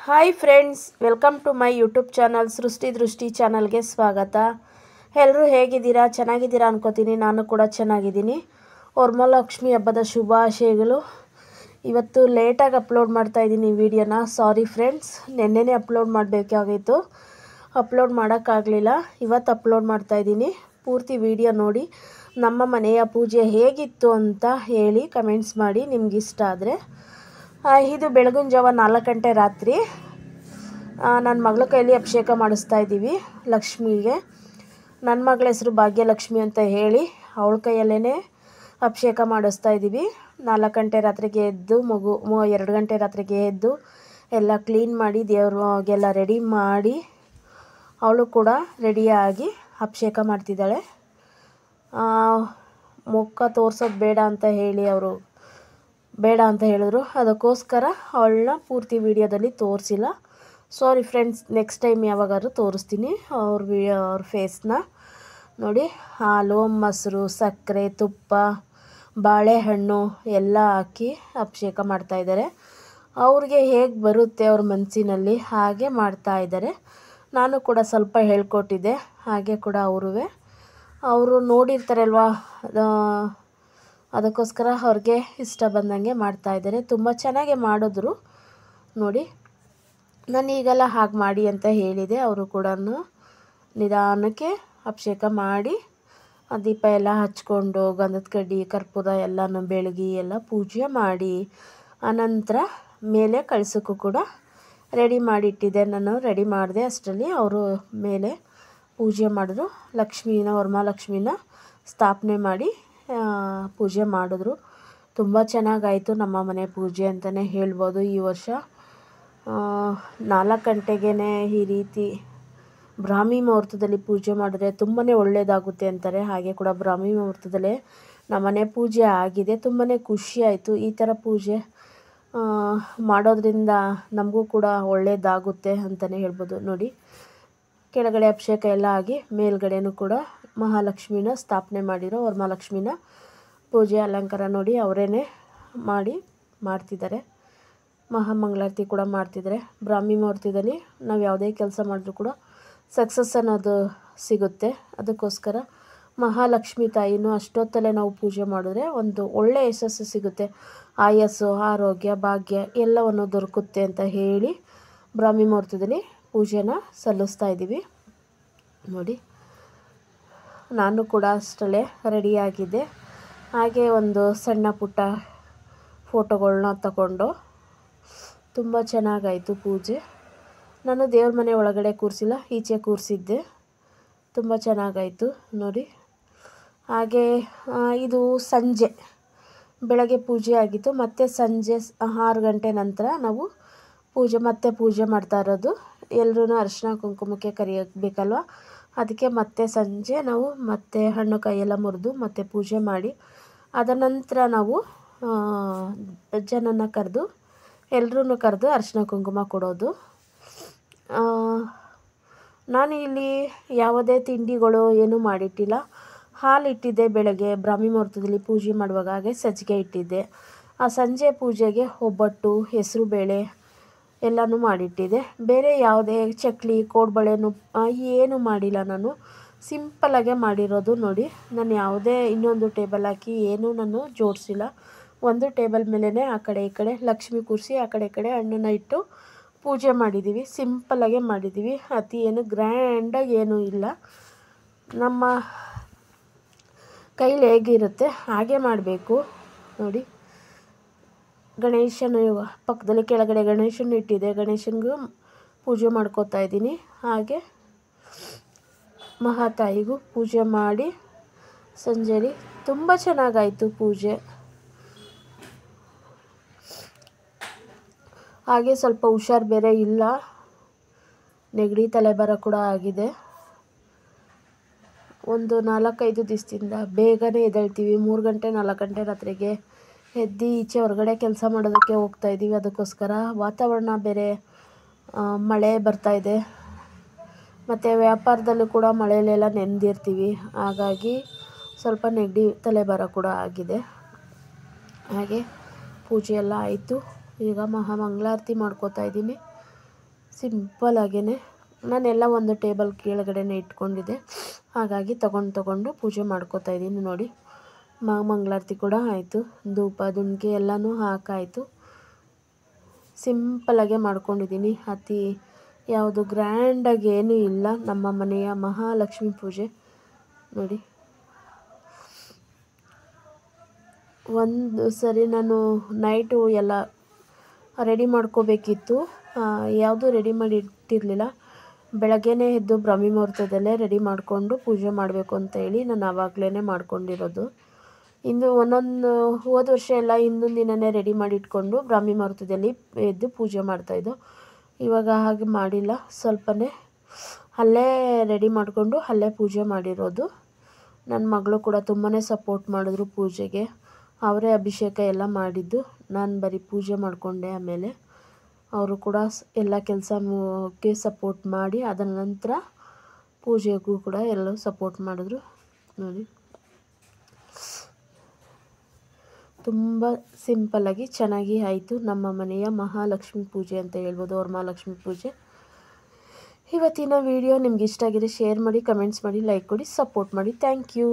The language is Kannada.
Hi friends, welcome to my YouTube channel Srishti Drishti ಚಾನಲ್ಗೆ ಸ್ವಾಗತ. ಎಲ್ಲರೂ ಹೇಗಿದ್ದೀರಾ? ಚೆನ್ನಾಗಿದ್ದೀರಾ ಅನ್ಕೋತೀನಿ. ನಾನು ಕೂಡ ಚೆನ್ನಾಗಿದ್ದೀನಿ. ವರಮಹಾಲಕ್ಷ್ಮಿ ಹಬ್ಬದ ಶುಭಾಶಯಗಳು. ಇವತ್ತು ಲೇಟಾಗಿ ಅಪ್ಲೋಡ್ ಮಾಡ್ತಾಯಿದ್ದೀನಿ ವಿಡಿಯೋನ. ಸಾರಿ ಫ್ರೆಂಡ್ಸ್, ನೆನ್ನೆನೇ ಅಪ್ಲೋಡ್ ಮಾಡಬೇಕಾಗಿತ್ತು, ಅಪ್ಲೋಡ್ ಮಾಡೋಕ್ಕಾಗಲಿಲ್ಲ. ಇವತ್ತು ಅಪ್ಲೋಡ್ ಮಾಡ್ತಾಯಿದ್ದೀನಿ. ಪೂರ್ತಿ ವಿಡಿಯೋ ನೋಡಿ ನಮ್ಮ ಮನೆಯ ಪೂಜೆ ಹೇಗಿತ್ತು ಅಂತ ಹೇಳಿ ಕಮೆಂಟ್ಸ್ ಮಾಡಿ ನಿಮ್ಗೆ ಇಷ್ಟ ಆದರೆ. ಇದು ಬೆಳಗಿನ ಜಾವ 4 ಗಂಟೆ ರಾತ್ರಿ ನನ್ನ ಮಗಳ ಕೈಯಲ್ಲಿ ಅಭಿಷೇಕ ಮಾಡಿಸ್ತಾ ಇದ್ದೀವಿ ಲಕ್ಷ್ಮಿಗೆ. ನನ್ನ ಮಗಳ ಹೆಸರು ಭಾಗ್ಯಲಕ್ಷ್ಮಿ ಅಂತ ಹೇಳಿ ಅವಳ ಕೈಯಲ್ಲೇ ಅಭಿಷೇಕ ಮಾಡಿಸ್ತಾ ಇದ್ದೀವಿ. 4 ಗಂಟೆ ರಾತ್ರಿಗೆ ಎದ್ದು 2 ಗಂಟೆ ರಾತ್ರಿಗೆ ಎದ್ದು ಎಲ್ಲ ಕ್ಲೀನ್ ಮಾಡಿ ದೇವ್ರಿಗೆಲ್ಲ ರೆಡಿ ಮಾಡಿ ಅವಳು ಕೂಡ ರೆಡಿಯಾಗಿ ಅಭಿಷೇಕ ಮಾಡ್ತಿದ್ದಾಳೆ. ಮುಖ ತೋರಿಸೋದು ಬೇಡ ಅಂತ ಹೇಳಿ ಅವರು ಬೇಡ ಅಂತ ಹೇಳಿದ್ರು. ಅದಕ್ಕೋಸ್ಕರ ಅವಳನ್ನ ಪೂರ್ತಿ ವಿಡಿಯೋದಲ್ಲಿ ತೋರಿಸಿಲ್ಲ. ಸಾರಿ ಫ್ರೆಂಡ್ಸ್, ನೆಕ್ಸ್ಟ್ ಟೈಮ್ ಯಾವಾಗಾದ್ರೂ ತೋರಿಸ್ತೀನಿ ಅವ್ರ ಫೇಸ್ನ. ನೋಡಿ, ಹಾಲು, ಮೊಸರು, ಸಕ್ಕರೆ, ತುಪ್ಪ, ಬಾಳೆಹಣ್ಣು ಎಲ್ಲ ಹಾಕಿ ಅಭಿಷೇಕ ಮಾಡ್ತಾಯಿದ್ದಾರೆ. ಅವ್ರಿಗೆ ಹೇಗೆ ಬರುತ್ತೆ ಅವ್ರ ಮನಸ್ಸಿನಲ್ಲಿ ಹಾಗೆ ಮಾಡ್ತಾಯಿದ್ದಾರೆ. ನಾನು ಕೂಡ ಸ್ವಲ್ಪ ಹೇಳ್ಕೊಟ್ಟಿದ್ದೆ, ಹಾಗೆ ಕೂಡ ಅವರು ನೋಡಿರ್ತಾರಲ್ವ, ಅದಕ್ಕೋಸ್ಕರ ಅವ್ರಿಗೆ ಇಷ್ಟ ಬಂದಂಗೆ ಮಾಡ್ತಾಯಿದ್ದಾರೆ. ತುಂಬ ಚೆನ್ನಾಗಿ ಮಾಡಿದ್ರು. ನೋಡಿ, ನಾನು ಈಗೆಲ್ಲ ಹಾಗೆ ಮಾಡಿ ಅಂತ ಹೇಳಿದೆ. ಅವರು ಕೂಡ ನಿಧಾನಕ್ಕೆ ಅಭಿಷೇಕ ಮಾಡಿ ದೀಪ ಎಲ್ಲ ಹಚ್ಕೊಂಡು ಗಂಧದ ಕಡ್ಡಿ ಕರ್ಪೂರ ಎಲ್ಲನೂ ಬೆಳಗಿ ಎಲ್ಲ ಪೂಜೆ ಮಾಡಿ ಆನಂತರ ಮೇಲೆ ಕಳಸಕ್ಕೂ ಕೂಡ ರೆಡಿ ಮಾಡಿಟ್ಟಿದ್ದೆ. ನಾನು ರೆಡಿ ಮಾಡಿದೆ ಅಷ್ಟರಲ್ಲಿ ಅವರು ಮೇಲೆ ಪೂಜೆ ಮಾಡಿದ್ರು. ವರಮಹಾಲಕ್ಷ್ಮಿನ ಸ್ಥಾಪನೆ ಮಾಡಿ ಪೂಜೆ ಮಾಡಿದ್ರು. ತುಂಬ ಚೆನ್ನಾಗಾಯಿತು ನಮ್ಮ ಮನೆ ಪೂಜೆ ಅಂತಲೇ ಹೇಳ್ಬೋದು. ಈ ವರ್ಷ 4 ಗಂಟೆಗೇ ಈ ರೀತಿ ಬ್ರಾಹ್ಮಿ ಮುಹೂರ್ತದಲ್ಲಿ ಪೂಜೆ ಮಾಡಿದ್ರೆ ತುಂಬಾ ಒಳ್ಳೆಯದಾಗುತ್ತೆ ಅಂತಾರೆ. ಹಾಗೆ ಕೂಡ ಬ್ರಾಹ್ಮಿ ಮುಹೂರ್ತದಲ್ಲೇ ನಮ್ಮನೆ ಪೂಜೆ ಆಗಿದೆ. ತುಂಬಾ ಖುಷಿ ಆಯಿತು. ಈ ಥರ ಪೂಜೆ ಮಾಡೋದ್ರಿಂದ ನಮಗೂ ಕೂಡ ಒಳ್ಳೆಯದಾಗುತ್ತೆ ಅಂತಲೇ ಹೇಳ್ಬೋದು. ನೋಡಿ, ಕೆಳಗಡೆ ಅಭಿಷೇಕ ಎಲ್ಲ ಆಗಿ ಮೇಲ್ಗಡೆನೂ ಕೂಡ ಮಹಾಲಕ್ಷ್ಮಿನ ಸ್ಥಾಪನೆ ಮಾಡಿರೋ ವರಮಹಾಲಕ್ಷ್ಮಿನ ಪೂಜೆ ಅಲಂಕಾರ ನೋಡಿ ಅವರೇ ಮಾಡ್ತಿದ್ದಾರೆ. ಮಹಾಮಂಗಳಾರತಿ ಕೂಡ ಮಾಡ್ತಿದ್ದಾರೆ. ಬ್ರಾಹ್ಮಿ ಮುಹೂರ್ತದಲ್ಲಿ ನಾವು ಯಾವುದೇ ಕೆಲಸ ಮಾಡಿದ್ರೂ ಕೂಡ ಸಕ್ಸಸ್ ಅನ್ನೋದು ಸಿಗುತ್ತೆ. ಅದಕ್ಕೋಸ್ಕರ ಮಹಾಲಕ್ಷ್ಮಿ ತಾಯಿನೂ ಅಷ್ಟೊತ್ತಲ್ಲೇ ನಾವು ಪೂಜೆ ಮಾಡಿದ್ರೆ ಒಂದು ಒಳ್ಳೆಯ ಯಶಸ್ಸು ಸಿಗುತ್ತೆ. ಆಯಸ್ಸು, ಆರೋಗ್ಯ, ಭಾಗ್ಯ ಎಲ್ಲವನ್ನು ದೊರಕುತ್ತೆ ಅಂತ ಹೇಳಿ ಬ್ರಾಹ್ಮಿ ಮುಹೂರ್ತದಲ್ಲಿ ಪೂಜೆನ ಸಲ್ಲಿಸ್ತಾ ಇದ್ದೀವಿ. ನೋಡಿ, ನಾನು ಕೂಡ ಅಷ್ಟರಲ್ಲೇ ರೆಡಿಯಾಗಿದ್ದೆ. ಹಾಗೆ ಒಂದು ಸಣ್ಣ ಪುಟ್ಟ ಫೋಟೋಗಳನ್ನ ತಗೊಂಡು ತುಂಬ ಚೆನ್ನಾಗಾಯಿತು ಪೂಜೆ. ನಾನು ದೇವ್ರ ಮನೆ ಒಳಗಡೆ ಕೂರಿಸಿಲ್ಲ, ಈಚೆ ಕೂರಿಸಿದ್ದೆ. ತುಂಬ ಚೆನ್ನಾಗಾಯಿತು ನೋಡಿ. ಹಾಗೆ ಇದು ಸಂಜೆ, ಬೆಳಗ್ಗೆ ಪೂಜೆ ಆಗಿತ್ತು. ಮತ್ತು ಸಂಜೆ 6 ಗಂಟೆ ನಂತರ ನಾವು ಪೂಜೆ ಮಾಡ್ತಾ ಇರೋದು. ಎಲ್ಲರೂ ಅರಿಶಿನ ಕುಂಕುಮಕ್ಕೆ ಕರೆಯಬೇಕಲ್ವ, ಅದಕ್ಕೆ ಮತ್ತೆ ಸಂಜೆ ನಾವು ಮತ್ತೆ ಹಣ್ಣು ಕಾಯೆಲ್ಲ ಮುರಿದು ಮತ್ತೆ ಪೂಜೆ ಮಾಡಿ ಅದ ನಂತರ ನಾವು ಜನನ ಕರೆದು ಎಲ್ಲರೂ ಕರೆದು ಅರಿಶಿನ ಕುಂಕುಮ ಕೊಡೋದು. ನಾನು ಇಲ್ಲಿ ಯಾವುದೇ ತಿಂಡಿಗಳು ಏನೂ ಮಾಡಿಟ್ಟಿಲ್ಲ. ಹಾಲು ಇಟ್ಟಿದ್ದೆ ಬೆಳಗ್ಗೆ ಬ್ರಾಹ್ಮಿ ಮುಹೂರ್ತದಲ್ಲಿ ಪೂಜೆ ಮಾಡುವಾಗ. ಹಾಗೆ ಸಜ್ಜಿಗೆ ಇಟ್ಟಿದ್ದೆ. ಆ ಸಂಜೆ ಪೂಜೆಗೆ ಒಬ್ಬಟ್ಟು, ಹೆಸರು ಬೇಳೆ ಎಲ್ಲನೂ ಮಾಡಿಟ್ಟಿದ್ದೆ. ಬೇರೆ ಯಾವುದೇ ಚಕ್ಲಿ, ಕೋಡ್ಬಳೆನೂ ಏನೂ ಮಾಡಿಲ್ಲ. ನಾನು ಸಿಂಪಲ್ಲಾಗೆ ಮಾಡಿರೋದು. ನೋಡಿ, ನಾನು ಯಾವುದೇ ಇನ್ನೊಂದು ಟೇಬಲ್ ಹಾಕಿ ಏನೂ ನಾನು ಜೋಡಿಸಿಲ್ಲ. ಒಂದು ಟೇಬಲ್ ಮೇಲೇ ಆ ಕಡೆ ಈ ಕಡೆ ಲಕ್ಷ್ಮಿ ಕೂರಿಸಿ ಆ ಕಡೆ ಈ ಕಡೆ ಹಣ್ಣನ್ನು ಇಟ್ಟು ಪೂಜೆ ಮಾಡಿದ್ದೀವಿ. ಸಿಂಪಲ್ಲಾಗೆ ಮಾಡಿದ್ದೀವಿ. ಅತಿ ಏನು ಗ್ರ್ಯಾಂಡಾಗಿ ಏನೂ ಇಲ್ಲ. ನಮ್ಮ ಕೈಲಿ ಹೇಗಿರುತ್ತೆ ಹಾಗೆ ಮಾಡಬೇಕು. ನೋಡಿ, ಗಣೇಶನ ಪಕ್ಕದಲ್ಲಿ ಕೆಳಗಡೆ ಗಣೇಶನ ಇಟ್ಟಿದೆ. ಗಣೇಶನಿಗೂ ಪೂಜೆ ಮಾಡ್ಕೋತಾ ಇದ್ದೀನಿ. ಹಾಗೆ ಮಹಾತಾಯಿಗೂ ಪೂಜೆ ಮಾಡಿ ಸಂಜೆಲಿ ತುಂಬ ಚೆನ್ನಾಗಾಯಿತು ಪೂಜೆ. ಹಾಗೆ ಸ್ವಲ್ಪ ಹುಷಾರು ಬೇರೆ ಇಲ್ಲ, ನೆಗಡಿ ತಲೆಬರ ಕೂಡ ಆಗಿದೆ. ಒಂದು 4-5 ದಿವಸದಿಂದ ಬೇಗನೆ ಎದ್ದೇಳ್ತೀವಿ. 3 ಗಂಟೆ 4 ಗಂಟೆ ರಾತ್ರಿಗೆ ಎದ್ದು ಈಚೆ ಹೊರಗಡೆ ಕೆಲಸ ಮಾಡೋದಕ್ಕೆ ಹೋಗ್ತಾಯಿದ್ದೀವಿ. ಅದಕ್ಕೋಸ್ಕರ ವಾತಾವರಣ ಬೇರೆ ಮಳೆ ಬರ್ತಾಯಿದೆ. ಮತ್ತು ವ್ಯಾಪಾರದಲ್ಲೂ ಕೂಡ ಮಳೆಯಲ್ಲೆಲ್ಲ ನೆಂದಿರ್ತೀವಿ. ಹಾಗಾಗಿ ಸ್ವಲ್ಪ ನೆಗಡಿ ತಲೆಬರ ಕೂಡ ಆಗಿದೆ. ಹಾಗೆ ಪೂಜೆ ಎಲ್ಲ ಆಯಿತು. ಈಗ ಮಹಾಮಂಗಳಾರತಿ ಮಾಡ್ಕೋತಾ ಇದ್ದೀನಿ. ಸಿಂಪಲಾಗೇ ನಾನೆಲ್ಲ ಒಂದು ಟೇಬಲ್ ಕೆಳಗಡೆನೇ ಇಟ್ಕೊಂಡಿದ್ದೆ, ಹಾಗಾಗಿ ತಗೊಂಡು ಪೂಜೆ ಮಾಡ್ಕೋತಾ ಇದ್ದೀನಿ ನೋಡಿ. ಮಂಗಳಾರತಿ ಕೂಡ ಆಯಿತು, ಧೂಪ ದುಂಡಿಗೆ ಎಲ್ಲನೂ ಹಾಕಾಯಿತು. ಸಿಂಪಲಾಗೆ ಮಾಡ್ಕೊಂಡಿದ್ದೀನಿ, ಅತಿ ಯಾವುದು ಗ್ರ್ಯಾಂಡಾಗಿ ಏನೂ ಇಲ್ಲ. ನಮ್ಮ ಮನೆಯ ಮಹಾಲಕ್ಷ್ಮಿ ಪೂಜೆ ನೋಡಿ. ಒಂದು ಸರಿ ನಾನು ನೈಟು ಎಲ್ಲ ರೆಡಿ ಮಾಡ್ಕೋಬೇಕಿತ್ತು, ಯಾವುದೂ ರೆಡಿ ಮಾಡಿ ಇಟ್ಟಿರಲಿಲ್ಲ. ಬೆಳಗ್ಗೆನೇ ಎದ್ದು ಬ್ರಾಹ್ಮಿ ಮುಹೂರ್ತದಲ್ಲೇ ರೆಡಿ ಮಾಡಿಕೊಂಡು ಪೂಜೆ ಮಾಡಬೇಕು ಅಂತ ಹೇಳಿ ನಾನು ಆವಾಗಲೇ ಮಾಡ್ಕೊಂಡಿರೋದು. ಇನ್ನು ಒಂದೊಂದು ಹೋದ ವರ್ಷ ಎಲ್ಲ ಹಿಂದೊಂದು ದಿನವೇ ರೆಡಿ ಮಾಡಿ ಇಟ್ಕೊಂಡು ಬ್ರಾಹ್ಮಿ ಮುಹೂರ್ತದಲ್ಲಿ ಎದ್ದು ಪೂಜೆ ಮಾಡ್ತಾಯಿದ್ದೋ. ಇವಾಗ ಹಾಗೆ ಮಾಡಿಲ್ಲ, ಸ್ವಲ್ಪನೇ ಅಲ್ಲೇ ರೆಡಿ ಮಾಡಿಕೊಂಡು ಅಲ್ಲೇ ಪೂಜೆ ಮಾಡಿರೋದು. ನನ್ನ ಮಗಳು ಕೂಡ ತುಂಬಾ ಸಪೋರ್ಟ್ ಮಾಡಿದ್ರು ಪೂಜೆಗೆ, ಅವರೇ ಅಭಿಷೇಕ ಎಲ್ಲ ಮಾಡಿದ್ದು, ನಾನು ಬರೀ ಪೂಜೆ ಮಾಡಿಕೊಂಡೆ. ಆಮೇಲೆ ಅವರು ಕೂಡ ಎಲ್ಲ ಕೆಲಸಕ್ಕೆ ಸಪೋರ್ಟ್ ಮಾಡಿ ಅದರ ನಂತರ ಪೂಜೆಗೂ ಕೂಡ ಎಲ್ಲರೂ ಸಪೋರ್ಟ್ ಮಾಡಿದ್ರು ನೋಡಿ. ತುಂಬ ಸಿಂಪಲ್ಲಾಗಿ ಚೆನ್ನಾಗಿ ಆಯಿತು ನಮ್ಮ ಮನೆಯ ಮಹಾಲಕ್ಷ್ಮಿ ಪೂಜೆ ಅಂತ ಹೇಳ್ಬೋದು, ವರಮಹಾಲಕ್ಷ್ಮಿ ಪೂಜೆ. ಇವತ್ತಿನ ವಿಡಿಯೋ ನಿಮ್ಗೆ ಇಷ್ಟ ಆಗಿದೆ ಶೇರ್ ಮಾಡಿ, ಕಮೆಂಟ್ಸ್ ಮಾಡಿ, ಲೈಕ್ ಕೊಡಿ, ಸಪೋರ್ಟ್ ಮಾಡಿ. Thank you.